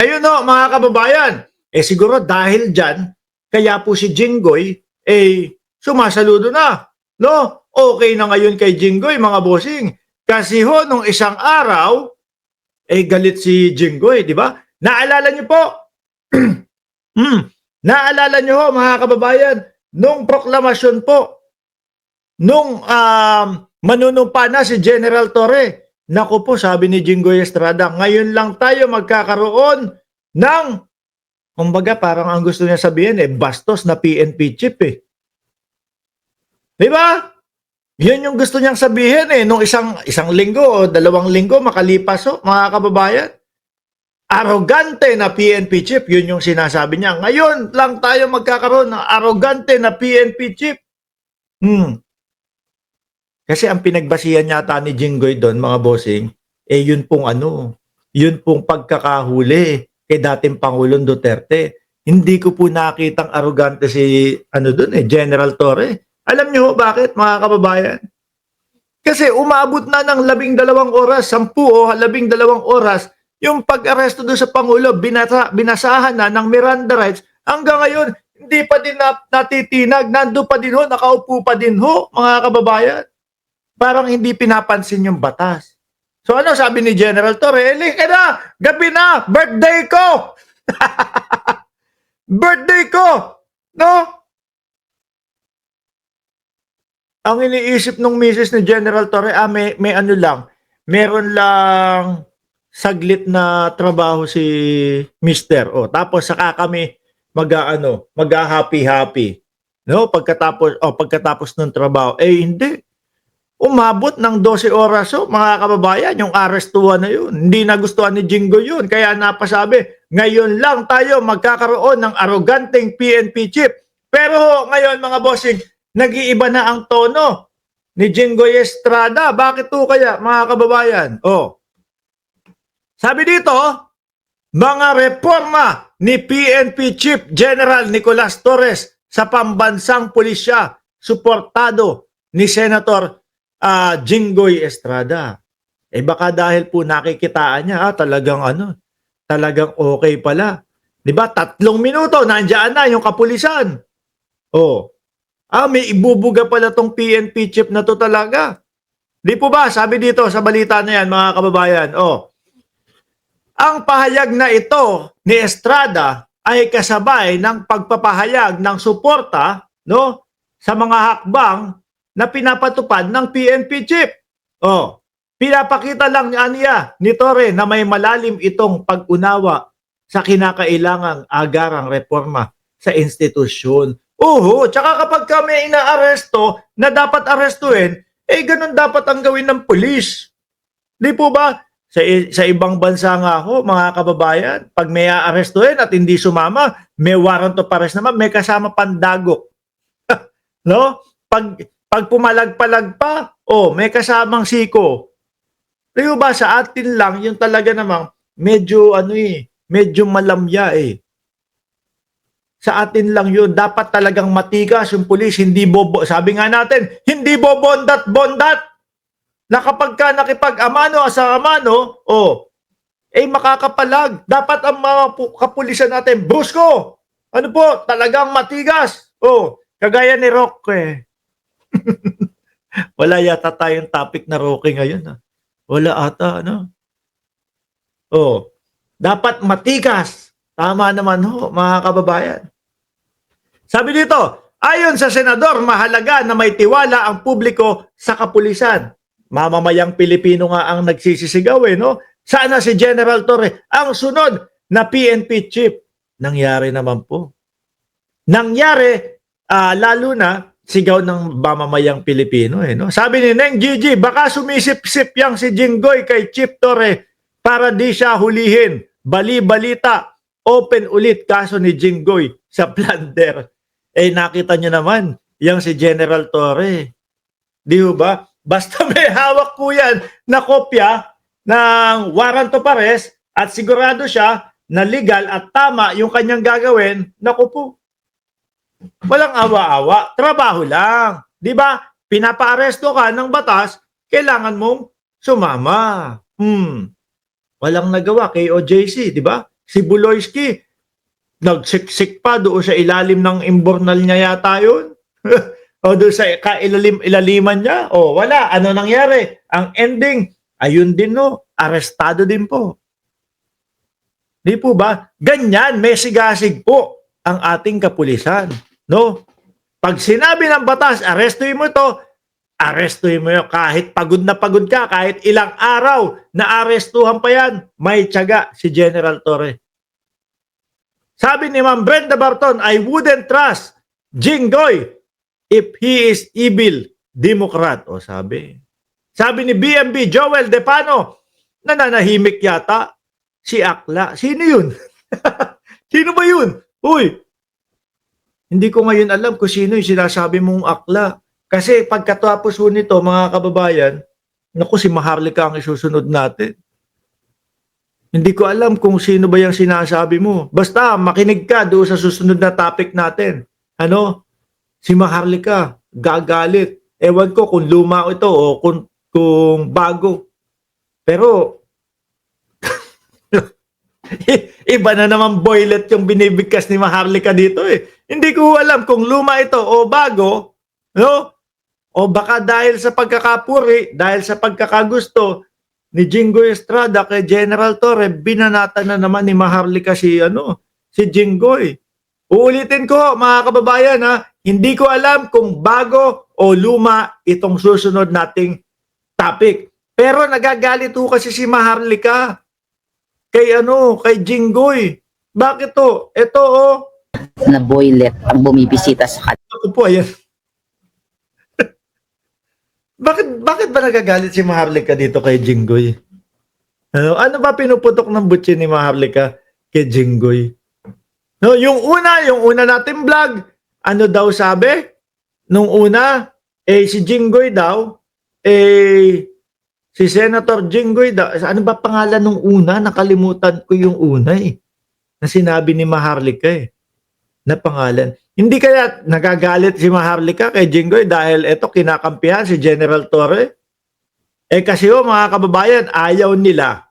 Ayun o, mga kababayan. Siguro dahil dyan, kaya po si Jinggoy, sumasaludo na. No? Okay na ngayon kay Jinggoy, mga bossing. Kasi ho, nung isang araw, galit si Jinggoy, di ba? Naalala niyo po, naalala niyo ho, mga kababayan, nung proklamasyon po, nung manunumpa na si General Torre, naku po, sabi ni Jinggoy Estrada, ngayon lang tayo magkakaroon ng, kumbaga parang ang gusto niya sabihin, bastos na PNP chief eh. Di ba? Yun yung gusto niyang sabihin nung isang linggo o 2 linggo makalipas mga kababayan. Arrogante na PNP chief, yun yung sinasabi niya. Ngayon lang tayo magkakaroon ng arrogante na PNP chief. Kasi ang pinagbasihan yata ni Jinggoy doon, mga bossing, yun pong pagkakahuli kay dating Pangulong Duterte. Hindi ko po nakitang arrogante si General Torre. Alam niyo bakit, mga kababayan? Kasi umabot na ng 12 oras, 10 o 12 oras, yung pag-aresto doon sa Pangulo, binasahan na ng Miranda rights, hanggang ngayon, hindi pa din natitinag, nando pa din ho, nakaupo pa din ho, mga kababayan. Parang hindi pinapansin yung batas. So ano sabi ni General Torre? Lika na! Gabi na! Birthday ko! Birthday ko! No? Ang iniisip nung misis ni General Torre, may ano lang, meron lang saglit na trabaho si Mister. Tapos saka kami mag-happy-happy. No? Pagkatapos ng trabaho. Hindi. Umabot ng 12 oras mga kababayan, yung arestuhan na yun. Hindi nagustuhan ni Jinggoy yun. Kaya napasabi, ngayon lang tayo magkakaroon ng arroganteng PNP chief. Pero ngayon mga bossing, nag-iiba na ang tono ni Jinggoy Estrada. Bakit to kaya mga kababayan? Sabi dito, mga reforma ni PNP Chief General Nicolas Torres sa pambansang pulisya, suportado ni Senator Jinggoy Estrada. Baka dahil po nakikitaan niya, talagang okay pala. 'Di ba? 3 minuto nandiyan na yung kapulisan. May ibubuga pala tong PNP chief na to talaga. Di po ba? Sabi dito sa balita na yan, mga kababayan. Ang pahayag na ito ni Estrada ay kasabay ng pagpapahayag ng suporta sa mga hakbang na pinapatupad ng PNP chief. Pinapakita lang niya ni Torre na may malalim itong pag-unawa sa kinakailangang agarang reforma sa institusyon. Tsaka kapag kami inaaresto na dapat arestuhin, ganun dapat ang gawin ng pulis. Di po ba? Sa ibang bansa nga mga kababayan, pag may aarestuhin at hindi sumama, may warrant of arrest naman, may kasama pandagok. No? Pag pumalag-palag pa, may kasamang siko. Pero ba sa atin lang, yung talaga namang medyo medyo malamya Sa atin lang yun, dapat talagang matigas yung pulis, hindi bobo. Sabi nga natin, hindi bobondat-bondat. Na kapag ka nakipag-amano sa amano, makakapalag. Dapat ang mga kapulisan natin, brusko. Talagang matigas. Kagaya ni Rock Wala yata tayong topic na Rocky ngayon. Wala ata, dapat matigas. Tama naman mga kababayan. Sabi dito, ayon sa senador, mahalaga na may tiwala ang publiko sa kapulisan. Mamamayang Pilipino nga ang nagsisisigaw Sana si General Torre ang sunod na PNP chief. Nangyari naman po. Lalo na sigaw ng mamamayang Pilipino Sabi ni Neng Gigi, baka sumisip-sip yang si Jinggoy kay Chief Torre para di siya hulihin. Bali-balita, open ulit kaso ni Jinggoy sa plunder. Nakita niyo naman yang si General Torre. Di ba? Basta may hawak po yan na kopya ng warrant of arrest at sigurado siya na legal at tama yung kanyang gagawin, naku po. Walang awa-awa. Trabaho lang. Di ba? Pinapa-aresto ka ng batas, kailangan mong sumama. Walang nagawa kay OJC, di ba? Si Buloyski, nagsiksik pa doon sa ilalim ng imbornal niya yata yun. O doon sa ilaliman niya. O wala, ano nangyari? Ang ending, ayun din no, arestado din po. Di po ba? Ganyan, may sigasig po ang ating kapulisan. No? Pag sinabi ng batas, arestuhin mo ito, arestuhin mo yun. Kahit pagod na pagod ka, kahit ilang araw na arestuhan pa yan, may tiyaga si General Torre. Sabi ni Ma'am Brenda Barton, I wouldn't trust Jinggoy if he is evil Democrat. O sabi. Sabi ni BMB Joel Depano, nananahimik yata si Akla. Sino yun? Sino ba yun? Uy, hindi ko ngayon alam kung sino yung sinasabi mong Akla. Kasi pagkatapos po nito, mga kababayan, naku, si Maharlika ang isusunod natin. Hindi ko alam kung sino ba yung sinasabi mo. Basta makinig ka doon sa susunod na topic natin. Ano? Si Maharlika, gagalit. Ewan ko kung luma ito o kung bago. Pero, iba na naman boylet yung binibigkas ni Maharlika dito eh. Hindi ko alam kung luma ito o bago, no? O baka dahil sa pagkakapuri, dahil sa pagkakagusto ni Jinggoy Estrada kay General Torre, binanata na naman ni Maharlika si Jinggoy. Uulitin ko mga kababayan ha, hindi ko alam kung bago o luma itong susunod nating topic. Pero nagagalit ho kasi si Maharlika kay Jinggoy. Bakit to? Ito na boylet ang bumibisita sa kanya. Ako po, ayan. Bakit ba nagagalit si Maharlika dito kay Jinggoy? Ano ba pinuputok ng butsi ni Maharlika kay Jinggoy? No, yung una nating vlog, ano daw sabi? Nung una, si Jinggoy daw, si Senator Jinggoy daw, ano ba pangalan nung una? Nakalimutan ko yung una na sinabi ni Maharlika na pangalan. Hindi kaya nagagalit si Maharlika kay Jinggoy dahil eto kinakampihan si General Torre? Kasi mga kababayan, ayaw nila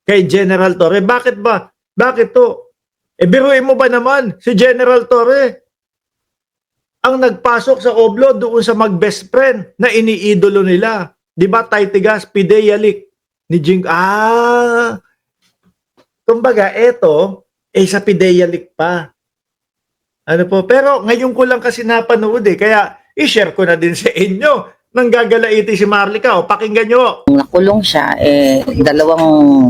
kay General Torre. Bakit ba? Bakit to? Biruin mo ba naman si General Torre ang nagpasok sa Oblo doon sa mag-best friend na iniidolo nila. Di ba Taytigas, Pideyalik ni Jinggoy? Kumbaga, eto, sa Pideyalik pa. Pero ngayon ko lang kasi napanood kaya i-share ko na din sa inyo nang gagalaiti si Maharlika. O, pakinggan nyo. Nakulong siya, dalawang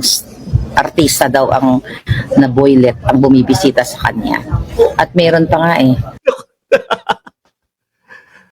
artista daw ang na boylet ang bumibisita sa kanya. At meron pa nga